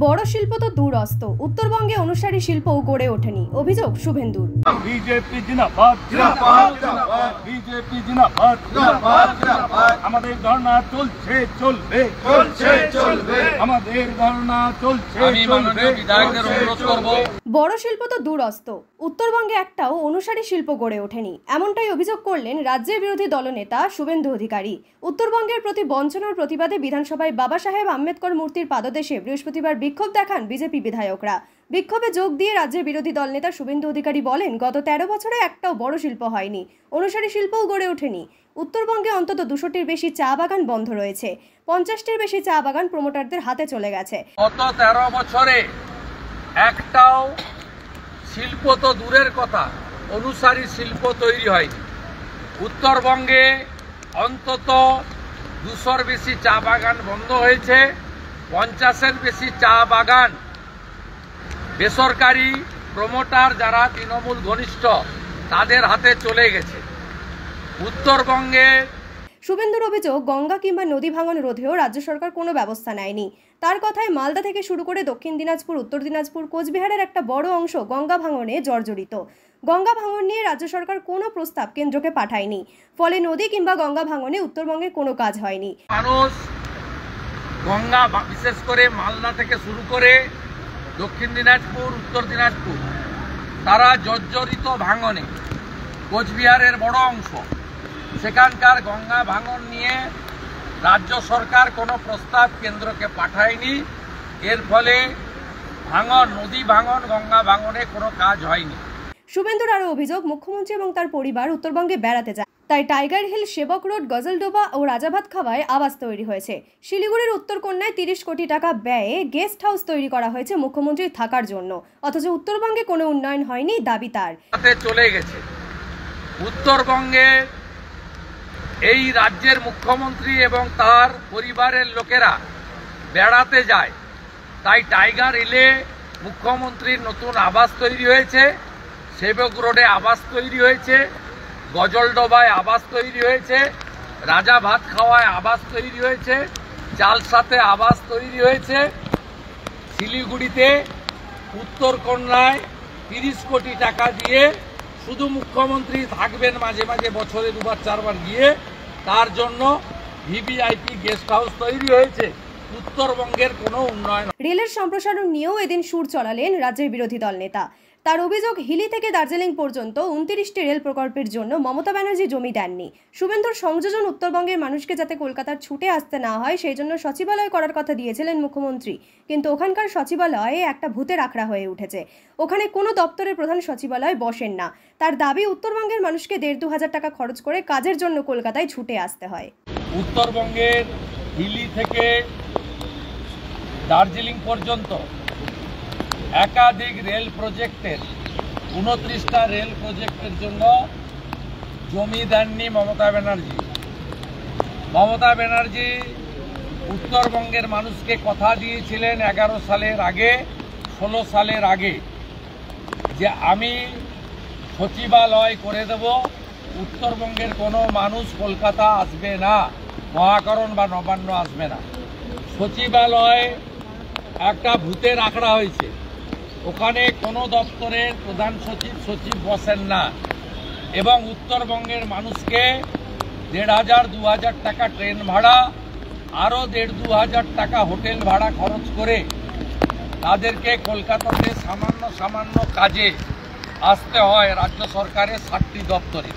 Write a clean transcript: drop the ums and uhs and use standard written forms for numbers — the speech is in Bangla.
বড় শিল্প তো দূরস্থ, উত্তরবঙ্গে অনুসারী শিল্পও গড়ে ওঠেনি, অভিযোগ শুভেন্দুর। বিজেপি জিন্দাবাদ, বিজেপি জিন্দাবাদ, আমাদের ধর্ণা চলছে চলবে, আমাদের ধর্ণা চলছে চলবে। বড় শিল্প তো দূরস্থ, উত্তরবঙ্গে একটাও অনুসারী শিল্প গড়ে ওঠেনি, এমনটাই অভিযোগ করলেন রাজ্যের বিরোধী দলনেতা শুভেন্দু অধিকারী। উত্তরবঙ্গের প্রতি বঞ্চনার প্রতিবাদে বিধানসভায় বাবা সাহেব আম্বেদকর মূর্তির পাদদেশে বৃহস্পতিবার বিক্ষোভ দেখান বিজেপি বিধায়করা। বিক্ষোভে যোগ দিয়ে রাজ্যের বিরোধী দলনেতা শুভেন্দু অধিকারী বলেন, গত 13 বছরে একটাও বড় শিল্প হয়নি, অনুসারী শিল্পও গড়ে ওঠেনি। উত্তরবঙ্গে অন্তত 200টির বেশি চা বাগান বন্ধ রয়েছে, 50টির বেশি চা বাগান প্রমোটারদের হাতে চলে গেছে। গত 13 বছরে একটাও শিল্প তো দূরের কথা, অনুসারী শিল্প তৈরি হয়নি। উত্তরবঙ্গে অন্তত 200-র বেশি চা বাগান বন্ধ হয়েছে, 50-এর বেশি চা বাগান বেসরকারি প্রমোটার যারা তৃণমূল ঘনিষ্ঠ তাদের হাতে চলে গেছে। উত্তরবঙ্গে শুভেন্দুর অভিযোগ, গঙ্গা কিংবা নদী ভাঙন রোধেও রাজ্য সরকার কোনো ব্যবস্থা নেয়নি। তার কথায় মালদা থেকে শুরু করে দক্ষিণ দিনাজপুর, উত্তর দিনাজপুর, কোচবিহারের একটা বড় অংশ গঙ্গা ভাঙনে জর্জরিত। গঙ্গা ভাঙন নিয়ে রাজ্য সরকার কোনো প্রস্তাব কেন্দ্রকে পাঠায়নি, ফলে নদী কিংবা গঙ্গা ভাঙনে উত্তরবঙ্গে কোনো কাজ হয়নি। মানুষ গঙ্গা, বিশেষ করে মালদা থেকে শুরু করে দক্ষিণ দিনাজপুর, উত্তর দিনাজপুর, তারা জর্জরিত ভাঙনে। কোচবিহারের বড় অংশ, সেখানকার গঙ্গা ভাঙন নিয়ে রাজ্য সরকার কোনো প্রস্তাব কেন্দ্রকে পাঠায়নি। এর ফলে ভাঙন, নদী ভাঙন, গঙ্গা ভাঙনে কোনো কাজ হয়নি। শুভেন্দুর আরও অভিযোগ, মুখ্যমন্ত্রী এবং তার পরিবার উত্তরবঙ্গে বেড়াতে যায়, তাই টাইগার হিল, সেবক রোড, গজলডোবা ও রাজাভাত খাওয়ায় আবাস তৈরি হয়েছে। শিলিগুড়ির উত্তরকন্যায় 30 কোটি টাকা ব্যয়ে গেস্ট হাউস তৈরি করা হয়েছে মুখ্যমন্ত্রীর থাকার জন্য, অথচ উত্তরবঙ্গে কোনো উন্নয়ন হয়নি, দাবি তার। চলে গেছে উত্তরবঙ্গে এই রাজ্যের মুখ্যমন্ত্রী এবং তার পরিবারের লোকেরা বেড়াতে যায়, তাই টাইগার হিলে মুখ্যমন্ত্রীর নতুন আবাস তৈরি হয়েছে, সেবক রোডে আবাস তৈরি হয়েছে, গজলডোবায় আবাস তৈরি হয়েছে, রাজা ভাত খাওয়ায় আবাস তৈরি হয়েছে, চালসাতে আবাস তৈরি হয়েছে। শিলিগুড়িতে উত্তরকন্যায় 30 কোটি টাকা দিয়ে শুধু মুখ্যমন্ত্রী থাকবেন, মাঝে মাঝে বছরে 2-4 গিয়ে, তার জন্য ভিভিআইপি গেস্ট হাউস তৈরি হয়েছে। উত্তরবঙ্গের কোনো উন্নয়ন। রেলের সম্প্রসারণ নিয়েও এদিন সুর চড়ালেন রাজ্যের বিরোধী দল নেতা। তার অভিযোগ, হিলি থেকে দার্জিলিং পর্যন্ত 29টি রেল প্রকল্পের জন্য মমতা ব্যানার্জি জমি দেননি। শুভেন্দুর সংযোজন, উত্তরবঙ্গের মানুষকে যাতে কলকাতার ছুটে আসতে না হয় সেই জন্য সচিবালয় করার কথা দিয়েছিলেন মুখ্যমন্ত্রী, কিন্তু ওখানকার সচিবালয়ে একটা ভূতের আখড়া হয়ে উঠেছে। ওখানে কোনো দপ্তরের প্রধান সচিবালয় বসেন না। তার দাবি, উত্তরবঙ্গের মানুষকে 1.5-2 হাজার টাকা খরচ করে কাজের জন্য কলকাতায় ছুটে আসতে হয়। উত্তরবঙ্গের হিলি থেকে দার্জিলিং পর্যন্ত একাধিক রেল প্রজেক্টের, 29টা রেল প্রজেক্টের জন্য জমি দেননি মমতা ব্যানার্জি। মমতা ব্যানার্জি উত্তরবঙ্গের মানুষকে কথা দিয়েছিলেন 11 সালের আগে, 16 সালের আগে, যে আমি সচিবালয় করে দেব, উত্তরবঙ্গের কোনো মানুষ কলকাতা আসবে না, মহাকরণ বা নবান্ন আসবে না। সচিবালয় একটা ভূতের আখড়া হয়েছে, ওখানে কোনো দপ্তরের প্রধান সচিব, সচিব বসেন না, এবং উত্তরবঙ্গের মানুষকে 1,500-2 হাজার টাকা ট্রেন ভাড়া, আরও 1,500-2 হাজার টাকা হোটেল ভাড়া খরচ করে তাদেরকে কলকাতাতে সামান্য কাজে আসতে হয় রাজ্য সরকারের 7টি দপ্তরে।